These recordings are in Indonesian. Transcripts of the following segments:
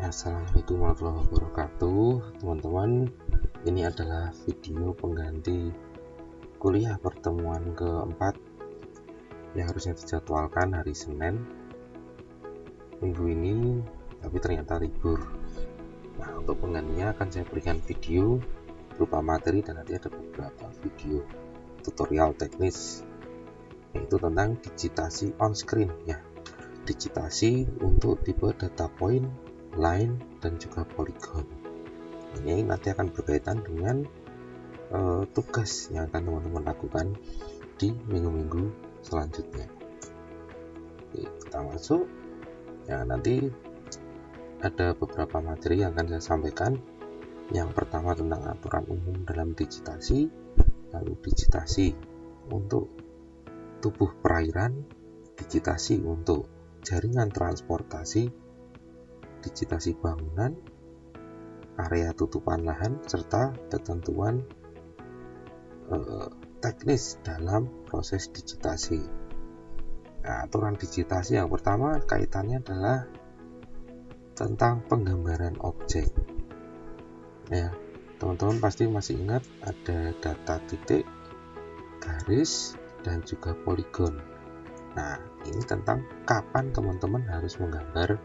Assalamualaikum warahmatullahi wabarakatuh. Teman-teman, ini adalah video pengganti kuliah pertemuan keempat yang harusnya dijadwalkan hari Senin minggu ini, tapi ternyata libur. Nah, untuk penggantinya akan saya berikan video berupa materi dan nanti ada beberapa video tutorial teknis, yaitu tentang digitasi on screen ya. Digitasi untuk tipe data point, line, dan juga polygon. Ini nanti akan berkaitan dengan tugas yang akan teman-teman lakukan di minggu-minggu selanjutnya. Oke, kita masuk ya. Nanti ada beberapa materi yang akan saya sampaikan. Yang pertama tentang aturan umum dalam digitasi, lalu digitasi untuk tubuh perairan, digitasi untuk jaringan transportasi, digitasi bangunan, area tutupan lahan, serta ketentuan teknis dalam proses digitasi. Nah, aturan digitasi yang pertama kaitannya adalah tentang penggambaran objek. Ya, teman-teman pasti masih ingat ada data titik, garis, dan juga poligon. Nah, ini tentang kapan teman-teman harus menggambar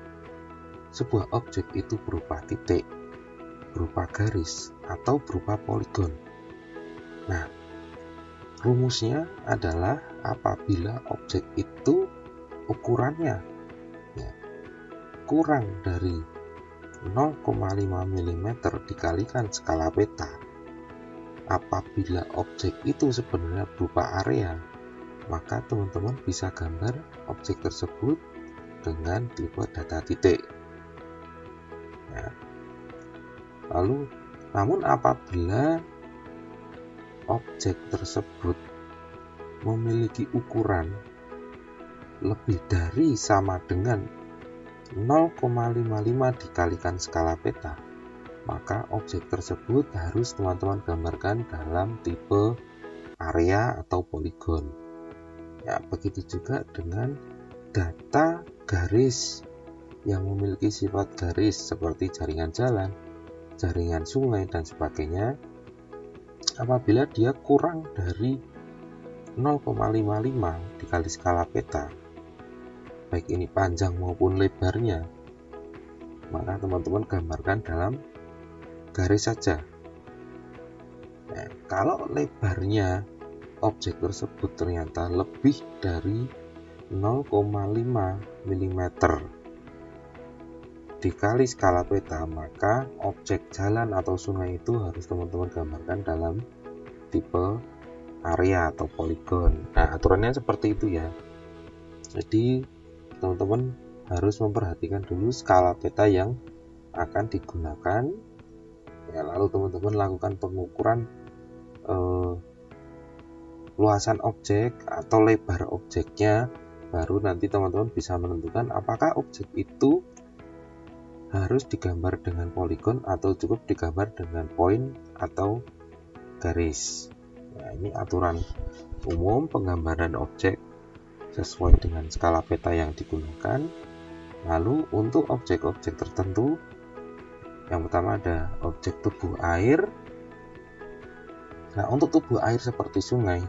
sebuah objek itu berupa titik, berupa garis, atau berupa poligon. Nah, rumusnya adalah apabila objek itu ukurannya ya, kurang dari 0,5 mm dikalikan skala peta. Apabila objek itu sebenarnya berupa area, maka teman-teman bisa gambar objek tersebut dengan tipe data titik ya. Lalu, namun apabila objek tersebut memiliki ukuran lebih dari sama dengan 0,55 dikalikan skala peta, maka objek tersebut harus teman-teman gambarkan dalam tipe area atau poligon. Ya, begitu juga dengan data garis yang memiliki sifat garis seperti jaringan jalan, jaringan sungai, dan sebagainya. Apabila dia kurang dari 0,55 dikali skala peta, baik ini panjang maupun lebarnya, maka teman-teman gambarkan dalam garis saja. Nah, kalau lebarnya objek tersebut ternyata lebih dari 0,5 mm dikali skala peta, maka objek jalan atau sungai itu harus teman-teman gambarkan dalam tipe area atau poligon. Nah, aturannya seperti itu ya. Jadi teman-teman harus memperhatikan dulu skala peta yang akan digunakan ya, lalu teman-teman lakukan pengukuran luasan objek atau lebar objeknya, baru nanti teman-teman bisa menentukan apakah objek itu harus digambar dengan poligon atau cukup digambar dengan point atau garis. Nah, ini aturan umum penggambaran objek sesuai dengan skala peta yang digunakan. Lalu untuk objek-objek tertentu, yang pertama ada objek tubuh air. Nah, untuk tubuh air seperti sungai,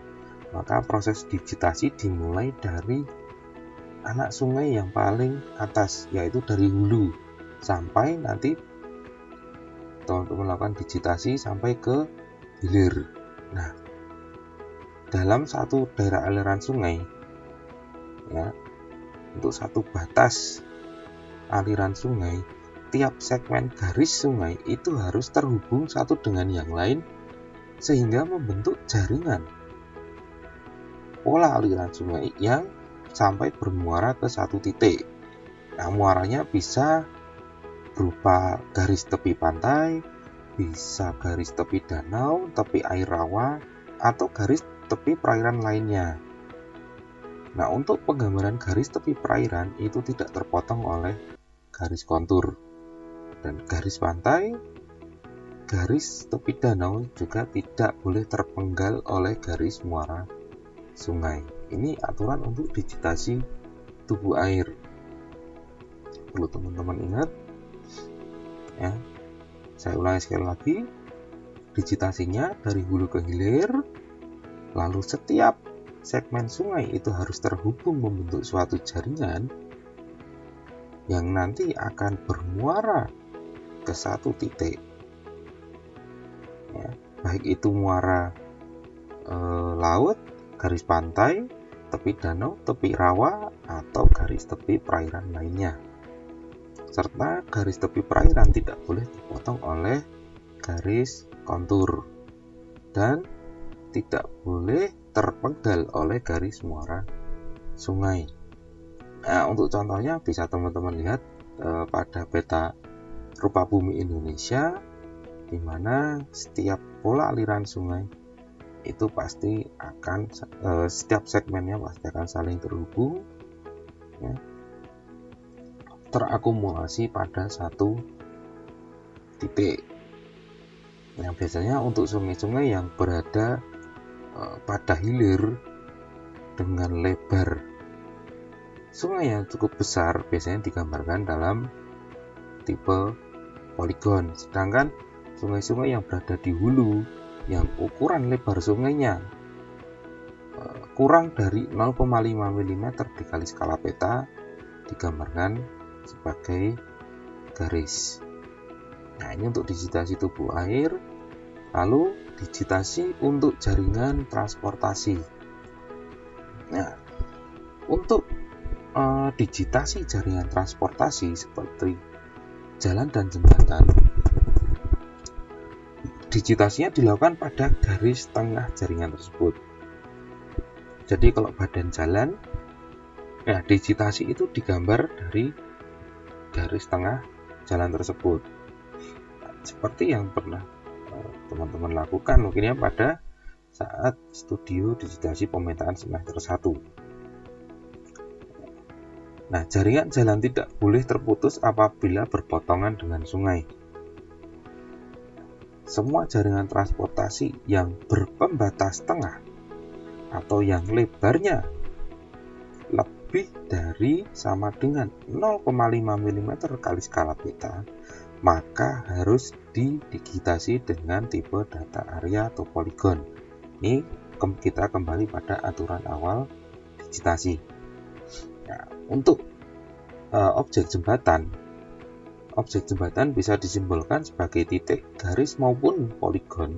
maka proses digitasi dimulai dari anak sungai yang paling atas, yaitu dari hulu, sampai nanti teman-teman lakukan digitasi sampai ke hilir. Nah, dalam satu daerah aliran sungai ya, untuk satu batas aliran sungai, tiap segmen garis sungai itu harus terhubung satu dengan yang lain sehingga membentuk jaringan pola aliran sungai yang sampai bermuara ke satu titik. Nah, muaranya bisa berupa garis tepi pantai, bisa garis tepi danau, tepi air rawa, atau garis tepi perairan lainnya. Nah, untuk penggambaran garis tepi perairan itu tidak terpotong oleh garis kontur, dan garis pantai, garis tepi danau juga tidak boleh terpenggal oleh garis muara sungai. Ini aturan untuk digitasi tubuh air. Perlu teman-teman ingat. ya. Saya ulangi sekali lagi, digitasinya dari hulu ke hilir, lalu setiap segmen sungai itu harus terhubung membentuk suatu jaringan yang nanti akan bermuara ke satu titik, ya. Baik itu muara laut, garis pantai, tepi danau, tepi rawa, atau garis tepi perairan lainnya. Serta garis tepi perairan tidak boleh dipotong oleh garis kontur dan tidak boleh terpenggal oleh garis muara sungai. Nah, untuk contohnya bisa teman-teman lihat pada peta rupa bumi Indonesia, di mana setiap pola aliran sungai itu pasti akan setiap segmennya pasti akan saling terhubung, ya, terakumulasi pada satu titik. Nah, biasanya untuk sungai-sungai yang berada pada hilir dengan lebar sungai yang cukup besar biasanya digambarkan dalam tipe poligon. Sedangkan sungai-sungai yang berada di hulu yang ukuran lebar sungainya kurang dari 0,5 mm dikali skala peta digambarkan sebagai garis. Nah, ini untuk digitasi tubuh air. Lalu digitasi untuk jaringan transportasi. Nah, untuk digitasi jaringan transportasi seperti jalan dan jembatan, digitasinya dilakukan pada garis tengah jaringan tersebut. Jadi kalau badan jalan, ya digitasi itu digambar dari garis tengah jalan tersebut. Seperti yang pernah teman-teman lakukan mungkin ya pada saat studio digitasi pemetaan semester 1. Nah, jaringan jalan tidak boleh terputus apabila berpotongan dengan sungai. Semua jaringan transportasi yang berpembatas tengah atau yang lebarnya lebih dari sama dengan 0,5 mm kali skala peta, maka harus didigitasi dengan tipe data area atau poligon. Ini kita kembali pada aturan awal digitasi. Nah, untuk objek jembatan bisa disimbolkan sebagai titik, garis maupun poligon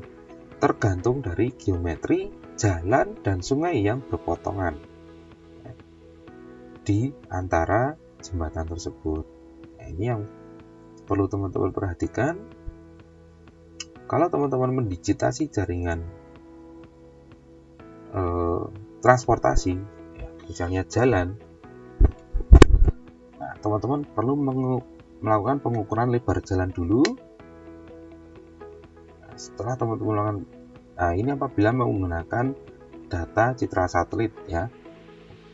tergantung dari geometri jalan dan sungai yang berpotongan di antara jembatan tersebut. Nah, ini yang perlu teman-teman perhatikan. Kalau teman-teman mendigitasi jaringan transportasi, ya, misalnya jalan, nah, teman-teman perlu melakukan pengukuran lebar jalan dulu. Nah, setelah teman-teman melakukan, nah ini apabila menggunakan data citra satelit, ya.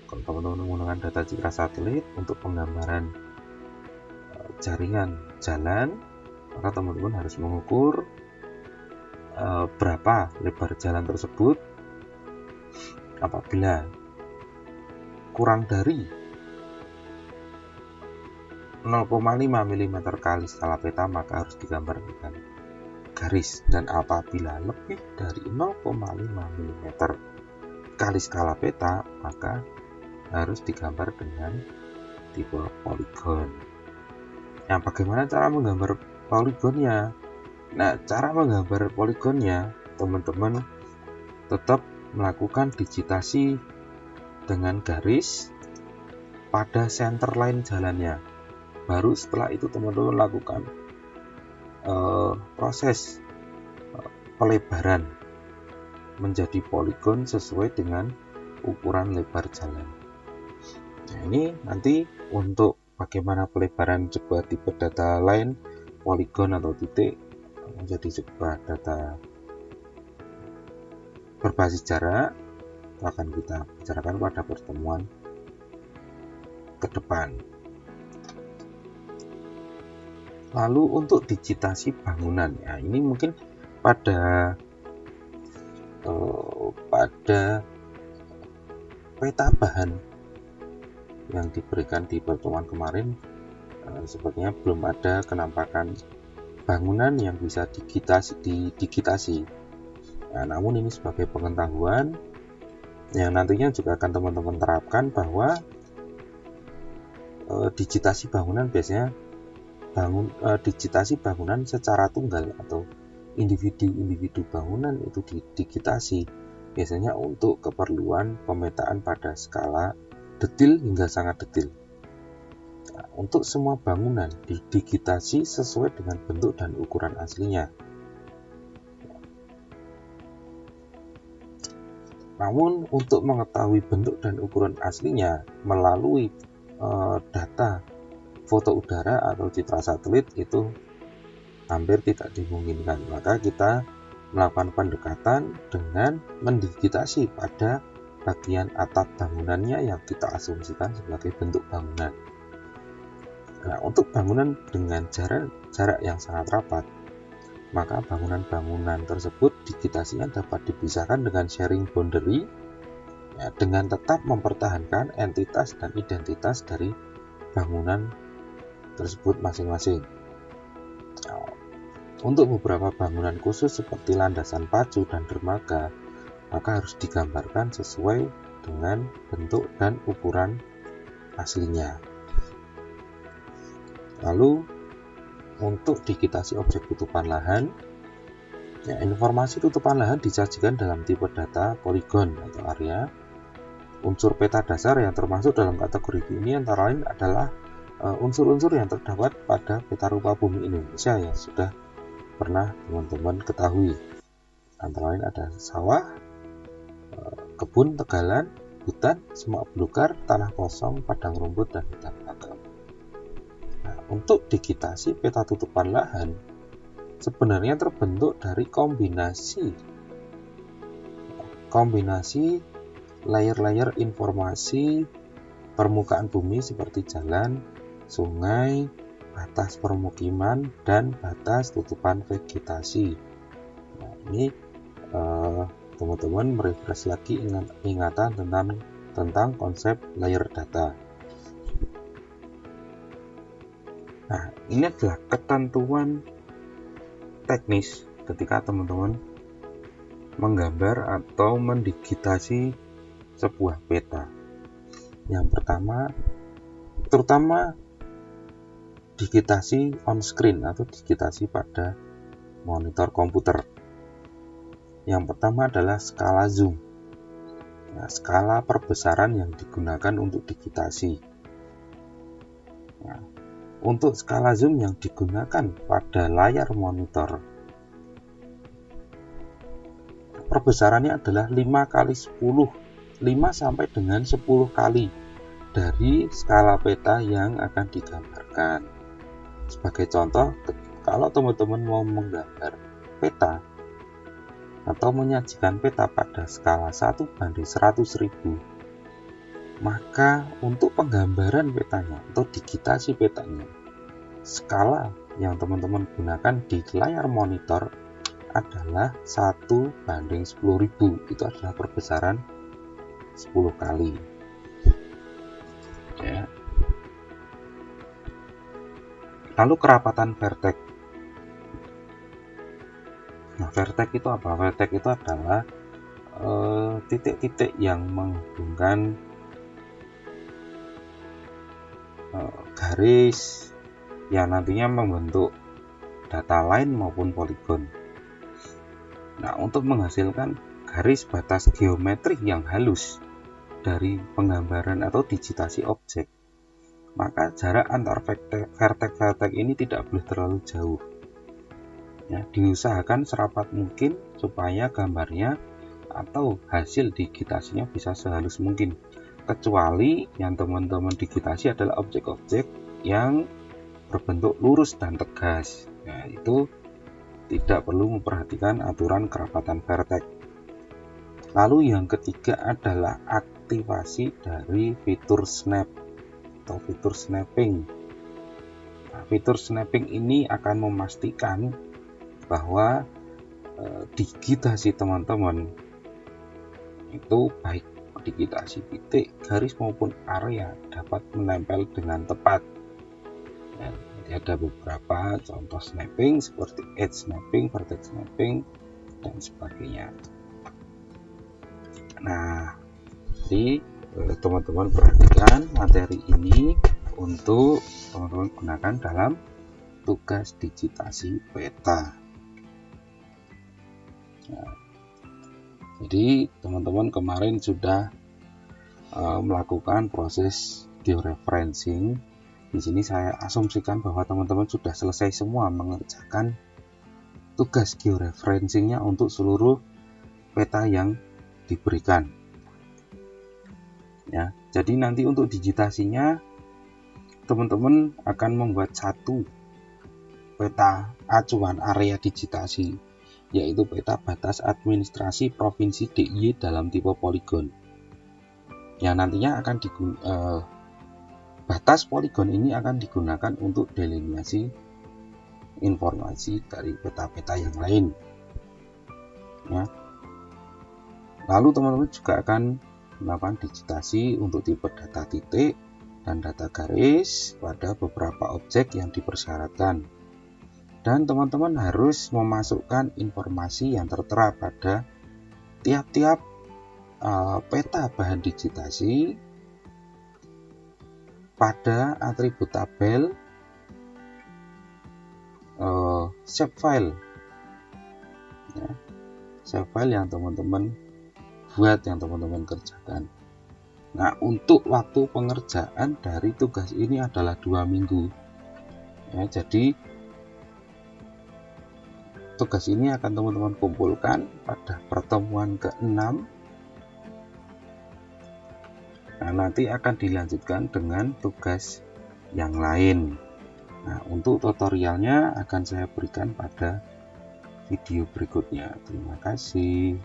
Kalau teman-teman menggunakan data citra satelit untuk penggambaran jaringan jalan, maka teman-teman harus mengukur berapa lebar jalan tersebut. Apabila kurang dari 0,5 mm kali skala peta, maka harus digambar dengan garis, dan apabila lebih dari 0,5 mm kali skala peta, maka harus digambar dengan tipe poligon. Nah, bagaimana cara menggambar poligonnya? Nah, cara menggambar poligonnya, teman-teman tetap melakukan digitasi dengan garis pada center line jalannya. Baru setelah itu teman-teman lakukan proses pelebaran menjadi poligon sesuai dengan ukuran lebar jalan. Nah, ini nanti untuk bagaimana pelebaran sebuah tipe data line, poligon atau titik menjadi sebuah data berbasis jarak akan kita bicarakan pada pertemuan ke depan. Lalu untuk digitasi bangunan, ya ini mungkin pada peta bahan yang diberikan di pertemuan kemarin sepertinya belum ada kenampakan bangunan yang bisa digitasi. Nah, namun ini sebagai pengetahuan yang nantinya juga akan teman-teman terapkan bahwa digitasi bangunan biasanya digitasi bangunan secara tunggal atau individu bangunan itu digitasi biasanya untuk keperluan pemetaan pada skala detil hingga sangat detil. Nah, untuk semua bangunan digitasi sesuai dengan bentuk dan ukuran aslinya. Namun untuk mengetahui bentuk dan ukuran aslinya melalui data foto udara atau citra satelit itu hampir tidak dimungkinkan. Maka kita melakukan pendekatan dengan mendigitasi pada bagian atap bangunannya yang kita asumsikan sebagai bentuk bangunan. Nah, untuk bangunan dengan jarak yang sangat rapat, maka bangunan-bangunan tersebut digitasinya dapat dipisahkan dengan sharing boundary ya, dengan tetap mempertahankan entitas dan identitas dari bangunan tersebut masing-masing. Nah, untuk beberapa bangunan khusus seperti landasan pacu dan dermaga, maka harus digambarkan sesuai dengan bentuk dan ukuran aslinya. Lalu untuk digitasi objek tutupan lahan, ya, informasi tutupan lahan disajikan dalam tipe data poligon atau area. Unsur peta dasar yang termasuk dalam kategori ini antara lain adalah unsur-unsur yang terdapat pada peta rupa bumi Indonesia yang sudah pernah teman-teman ketahui. Antara lain ada sawah, kebun tegalan, hutan, semak belukar, tanah kosong, padang rumput, dan hutan bakau. Nah, untuk digitasi peta tutupan lahan sebenarnya terbentuk dari kombinasi layer-layer informasi permukaan bumi seperti jalan, sungai, batas permukiman, dan batas tutupan vegetasi. Nah, ini teman-teman merefresh lagi ingatan tentang konsep layer data. Nah, ini adalah ketentuan teknis ketika teman-teman menggambar atau mendigitasi sebuah peta. Yang pertama, terutama digitasi on screen atau digitasi pada monitor komputer. Yang pertama adalah skala zoom. Nah, skala perbesaran yang digunakan untuk digitasi. Nah, untuk skala zoom yang digunakan pada layar monitor, perbesarannya adalah 5 kali 10, 5 sampai dengan 10 kali dari skala peta yang akan digambarkan. Sebagai contoh, kalau teman-teman mau menggambar peta atau menyajikan peta pada skala 1:100.000, maka untuk penggambaran petanya atau digitasi petanya, skala yang teman-teman gunakan di layar monitor adalah 1:10.000. Itu adalah perbesaran 10 kali. Ya. Lalu kerapatan vertex. Nah, vertex itu apa? Vertex itu adalah titik-titik yang menghubungkan garis yang nantinya membentuk data line maupun poligon. Nah, untuk menghasilkan garis batas geometrik yang halus dari penggambaran atau digitasi objek, maka jarak antar vertex ini tidak boleh terlalu jauh. Ya, diusahakan serapat mungkin supaya gambarnya atau hasil digitasinya bisa sehalus mungkin. Kecuali yang teman-teman digitasi adalah objek-objek yang berbentuk lurus dan tegas. Nah, itu tidak perlu memperhatikan aturan kerapatan vertex. Lalu yang ketiga adalah aktivasi dari fitur snap atau fitur snapping. Nah, fitur snapping ini akan memastikan bahwa digitasi teman-teman itu baik digitasi titik, garis maupun area dapat menempel dengan tepat. Nah, Ada beberapa contoh snapping seperti edge snapping, vertex snapping, dan sebagainya. Nah, jadi teman-teman perhatikan materi ini untuk teman-teman gunakan dalam tugas digitasi peta. Nah, jadi teman-teman kemarin sudah melakukan proses georeferencing. Di sini saya asumsikan bahwa teman-teman sudah selesai semua mengerjakan tugas georeferencingnya untuk seluruh peta yang diberikan. Ya, jadi nanti untuk digitasinya teman-teman akan membuat satu peta acuan area digitasi, yaitu peta batas administrasi Provinsi DIY dalam tipe poligon. Yang nantinya akan batas poligon ini akan digunakan untuk delineasi informasi dari peta-peta yang lain. Ya. Lalu teman-teman juga akan melakukan digitasi untuk tipe data titik dan data garis pada beberapa objek yang dipersyaratkan. Dan teman-teman harus memasukkan informasi yang tertera pada tiap-tiap peta bahan digitasi pada atribut tabel shapefile, ya, shapefile yang teman-teman buat, yang teman-teman kerjakan. Nah, untuk waktu pengerjaan dari tugas ini adalah 2 minggu. Ya, jadi tugas ini akan teman-teman kumpulkan pada pertemuan ke-6. Nah, nanti akan dilanjutkan dengan tugas yang lain. Nah, untuk tutorialnya akan saya berikan pada video berikutnya. Terima kasih.